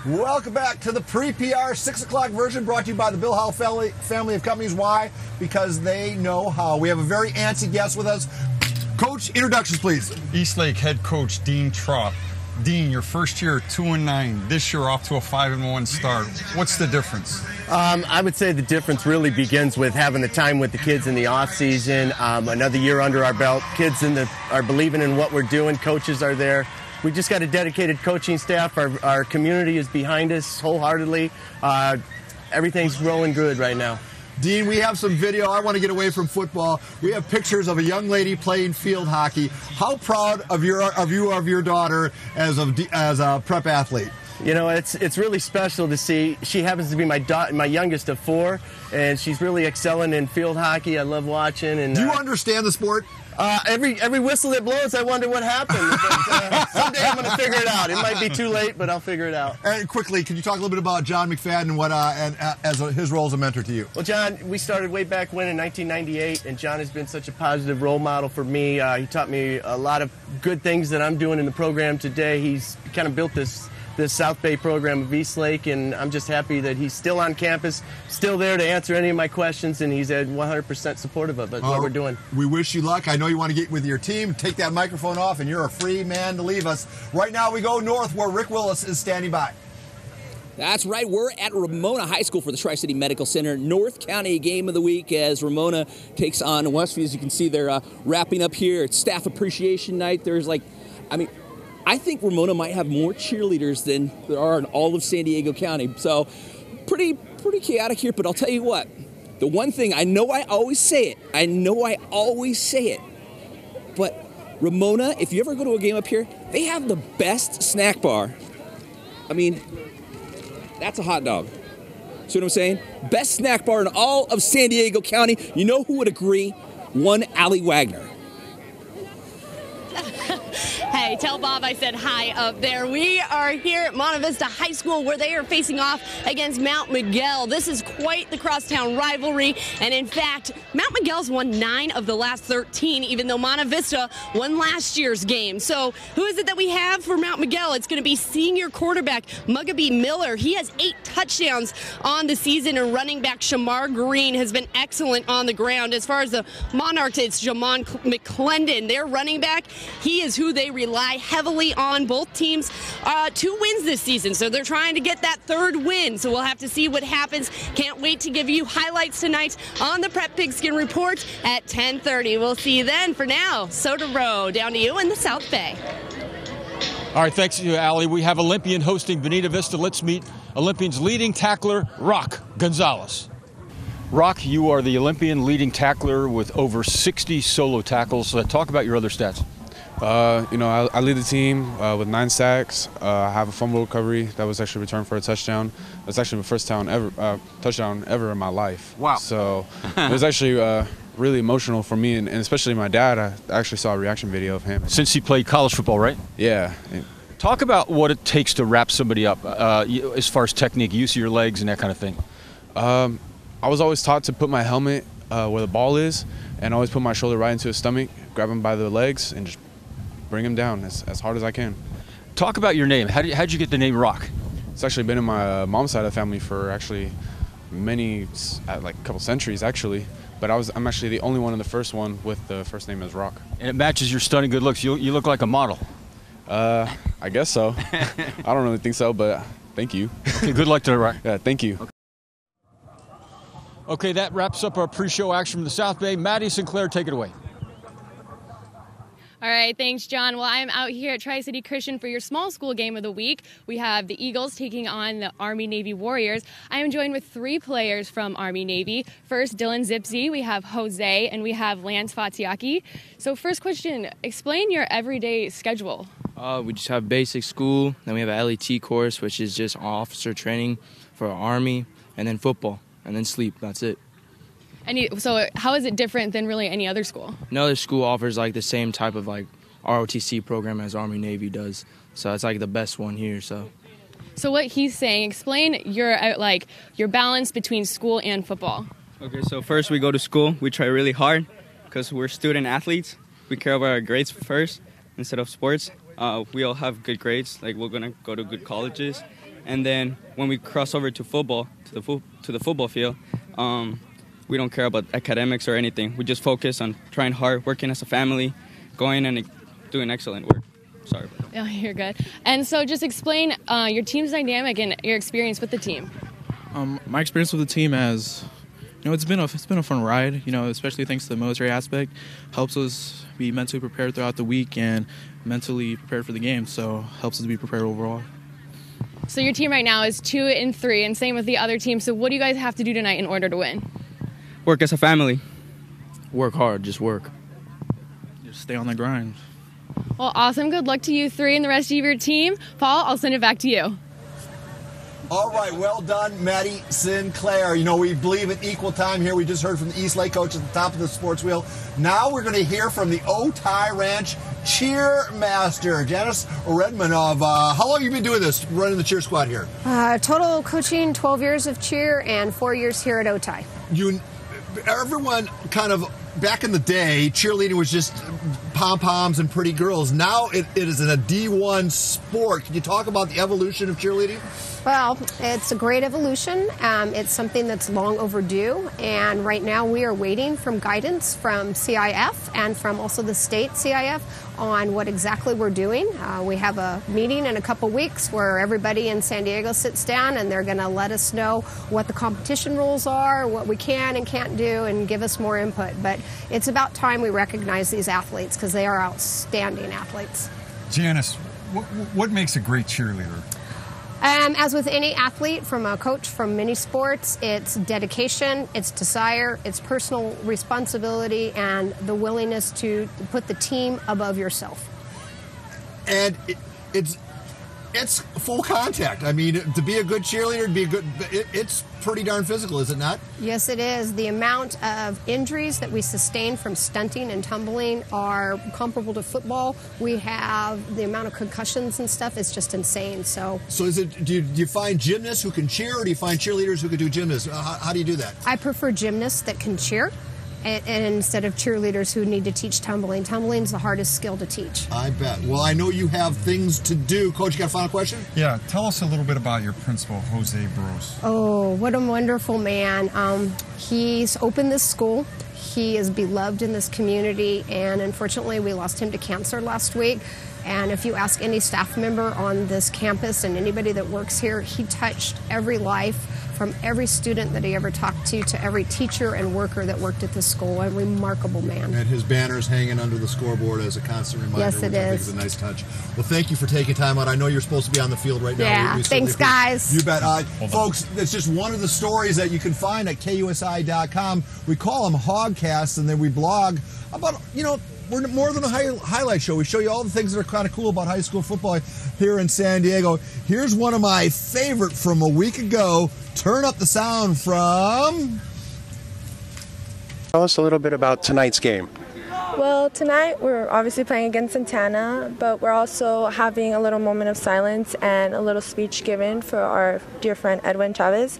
Welcome back to the Pre-PR 6 o'clock version, brought to you by the Bill Howell family of companies. Why? Because they know how. We have a very antsy guest with us. Coach, introductions, please. Eastlake head coach Dean Trop. Dean, your first year 2-9. This year off to a 5-1 start. What's the difference? I would say the difference really begins with having the time with the kids in the off season. Another year under our belt. Kids are believing in what we're doing. Coaches are there. We just got a dedicated coaching staff. Our community is behind us wholeheartedly. Everything's rolling good right now. Dean, we have some video. I want to get away from football. We have pictures of a young lady playing field hockey. How proud of your daughter as a prep athlete? You know, it's really special to see. She happens to be my youngest of 4, and she's really excelling in field hockey. I love watching. And do you understand the sport? Every whistle that blows, I wonder what happened. But, someday I'm going to figure it out. It might be too late, but I'll figure it out. And quickly, can you talk a little bit about John McFadden and his role as a mentor to you? Well, John, we started way back when in 1998, and John has been such a positive role model for me. He taught me a lot of good things that I'm doing in the program today. He's kind of built this South Bay program of Eastlake, and I'm just happy that he's still on campus, still there to answer any of my questions, and he's 100% supportive of what we're doing. We wish you luck. I know you want to get with your team, take that microphone off, and you're a free man to leave us. Right now we go north where Rick Willis is standing by. That's right. We're at Ramona High School for the Tri-City Medical Center North County game of the week as Ramona takes on Westview. As you can see, they're wrapping up here. It's staff appreciation night. I think Ramona might have more cheerleaders than there are in all of San Diego County. So pretty chaotic here, but I'll tell you what. The one thing, I know I always say it, but Ramona, if you ever go to a game up here, they have the best snack bar. I mean, that's a hot dog. See what I'm saying? Best snack bar in all of San Diego County. You know who would agree? One Allie Wagner. Hey, tell Bob I said hi up there. We are here at Monte Vista High School where they are facing off against Mount Miguel. This is quite the crosstown rivalry. And in fact, Mount Miguel's won 9 of the last 13, even though Monte Vista won last year's game. So who is it that we have for Mount Miguel? It's going to be senior quarterback Mugabe Miller. He has 8 touchdowns on the season, and running back Shamar Green has been excellent on the ground. As far as the Monarchs, it's Jamon McClendon. Their running back, he is who they rely heavily on. Both teams 2 wins this season, so they're trying to get that 3rd win. So we'll have to see what happens. Can't wait to give you highlights tonight on the Prep Pigskin Report at 10:30. We'll see you then. For now, Soda Row, down to you in the South Bay. All right, thanks to you, Allie. We have Olympian hosting Bonita Vista. Let's meet Olympian's leading tackler, Rock Gonzalez. Rock, you are the Olympian leading tackler with over 60 solo tackles. Talk about your other stats. I lead the team with 9 sacks. I have a fumble recovery that was actually returned for a touchdown. It's actually my first touchdown ever in my life. Wow. So it was actually really emotional for me, and especially my dad. I actually saw a reaction video of him. Since he played college football, right? Yeah. Talk about what it takes to wrap somebody up as far as technique, use of your legs and that kind of thing. I was always taught to put my helmet where the ball is and always put my shoulder right into his stomach, grab him by the legs, and just bring him down as hard as I can. Talk about your name. How'd you get the name Rock? It's actually been in my mom's side of the family for actually a couple centuries actually. But I'm actually the only one in the first one with the first name as Rock. And it matches your stunning good looks. You look like a model. I guess so. I don't really think so, but thank you. Okay, good luck to the Rock. Yeah, thank you. Okay, that wraps up our pre-show action from the South Bay. Maddie Sinclair, take it away. All right, thanks, John. Well, I'm out here at Tri-City Christian for your small school game of the week. We have the Eagles taking on the Army-Navy Warriors. I am joined with 3 players from Army-Navy. First, Dylan Zipsy, we have Jose, and we have Lance Fatiaki. So first question, explain your everyday schedule. We just have basic school, then we have a LET course, which is just officer training for Army, and then football, and then sleep. That's it. So how is it different than really any other school? No other school offers like the same type of like ROTC program as Army Navy does. So it's like the best one here. So what he's saying, explain your balance between school and football. Okay, so first we go to school. We try really hard because we're student athletes. We care about our grades first instead of sports. we all have good grades. Like, we're going to go to good colleges. And then when we cross over to football, to the football field, we don't care about academics or anything. We just focus on trying hard, working as a family, going and doing excellent work. Sorry. Oh, you're good. And so just explain your team's dynamic and your experience with the team. My experience with the team has, it's been a fun ride, especially thanks to the military aspect. Helps us be mentally prepared throughout the week and mentally prepared for the game, so helps us to be prepared overall. So your team right now is 2-3, and same with the other team. So what do you guys have to do tonight in order to win? Work as a family. Work hard, just work. Just stay on the grind. Well, awesome. Good luck to you three and the rest of your team. Paul, I'll send it back to you. All right, well done, Maddie Sinclair. We believe in equal time here. We just heard from the East Lake coach at the top of the sports wheel. Now we're going to hear from the Otay Ranch cheer master, Janice Redmond. How long have you been doing this, running the cheer squad here? Total coaching, 12 years of cheer and 4 years here at Otay. Everyone kind of, back in the day, cheerleading was just pom-poms and pretty girls. Now it is in a D1 sport. Can you talk about the evolution of cheerleading? Well, it's a great evolution. It's something that's long overdue, and right now we are waiting from guidance from CIF and from also the state CIF on what exactly we're doing. We have a meeting in a couple weeks where everybody in San Diego sits down and they're going to let us know what the competition rules are, what we can and can't do, and give us more input. But it's about time we recognize these athletes because they are outstanding athletes. Janice, what makes a great cheerleader? As with any athlete, from a coach from many sports, it's dedication, it's desire, it's personal responsibility, and the willingness to put the team above yourself. And it's full contact. I mean, to be a good cheerleader, it's pretty darn physical, is it not? Yes, it is. The amount of injuries that we sustain from stunting and tumbling are comparable to football. We have the amount of concussions and stuff is just insane. So is it? Do you find gymnasts who can cheer, or do you find cheerleaders who can do gymnasts? How do you do that? I prefer gymnasts that can cheer. And instead of cheerleaders who need to teach tumbling. Tumbling's the hardest skill to teach. I bet. Well, I know you have things to do. Coach, you got a final question? Yeah, tell us a little bit about your principal, Jose Burros. Oh, what a wonderful man. He's opened this school. He is beloved in this community, and unfortunately we lost him to cancer last week. And if you ask any staff member on this campus and anybody that works here, he touched every life, from every student that he ever talked to every teacher and worker that worked at the school. A remarkable man. And his banner's hanging under the scoreboard as a constant reminder, yes, which I think is a nice touch. Well, thank you for taking time out. I know you're supposed to be on the field right now. Yeah, thanks, guys. You bet. Folks, it's just one of the stories that you can find at KUSI.com. We call them Hogcasts, and then we blog about, we're more than a highlight show. We show you all the things that are kind of cool about high school football here in San Diego. Here's one of my favorite from a week ago. Turn up the sound from... Tell us a little bit about tonight's game. Well, tonight we're obviously playing against Santana, but we're also having a little moment of silence and a little speech given for our dear friend Edwin Chavez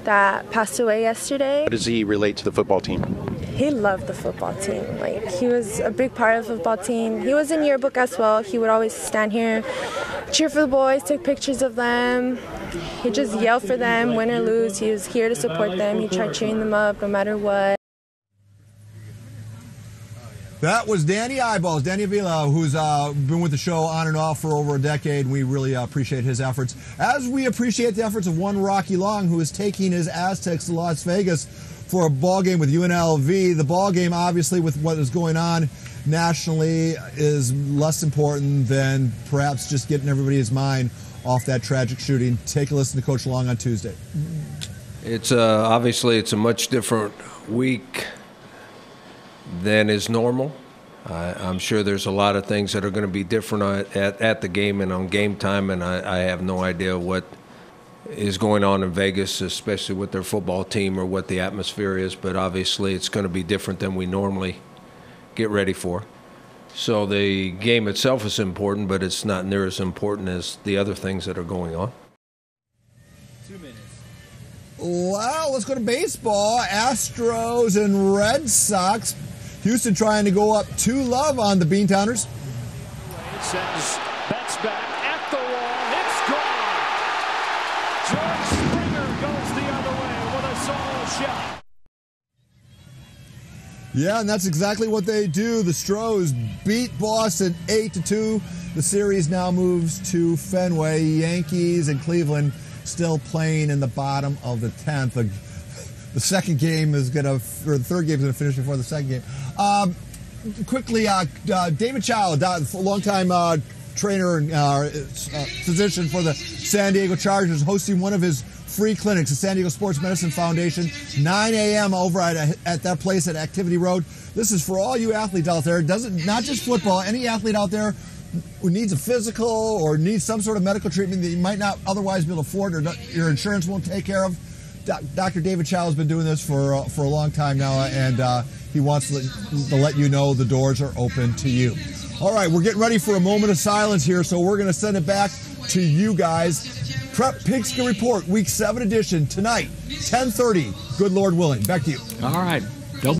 that passed away yesterday. How does he relate to the football team? He loved the football team. He was a big part of the football team. He was in yearbook as well. He would always stand here, cheer for the boys, take pictures of them. He just yelled for them, win or lose. He was here to support them. He tried cheering them up no matter what. That was Danny Eyeballs, Danny Avila, who's been with the show on and off for over a decade. We really appreciate his efforts, as we appreciate the efforts of one Rocky Long, who is taking his Aztecs to Las Vegas for a ball game with UNLV. The ball game, obviously, with what is going on nationally, is less important than perhaps just getting everybody's mind off that tragic shooting. Take a listen to Coach Long on Tuesday. It's obviously it's a much different week than is normal. I'm sure there's a lot of things that are going to be different at the game and on game time, and I have no idea what is going on in Vegas, especially with their football team, or what the atmosphere is, but obviously it's going to be different than we normally get ready for. So the game itself is important, but it's not near as important as the other things that are going on. 2 minutes. Well, let's go to baseball. Astros and Red Sox. Houston trying to go up 2-0 on the Beantowners. Sends Cuts back at the wall. It's gone. George Springer goes the other way with a solo shot. Yeah, and that's exactly what they do. The Stros beat Boston 8-2. The series now moves to Fenway. Yankees and Cleveland still playing in the bottom of the 10th. The second game is going to, or the third game is going to finish before the second game. Quickly, David Chow, longtime trainer and physician for the San Diego Chargers, hosting one of his free clinics, the San Diego Sports Medicine Foundation, 9 a.m. over at that place at Activity Road. This is for all you athletes out there. Not just football, any athlete out there who needs a physical or needs some sort of medical treatment that you might not otherwise be able to afford or your insurance won't take care of. Dr. David Chow has been doing this for a long time now, and he wants to let you know the doors are open to you. All right, we're getting ready for a moment of silence here, so we're going to send it back to you guys. Prep Pigskin Report, Week 7 edition, tonight, 10:30, good Lord willing. Back to you. All right.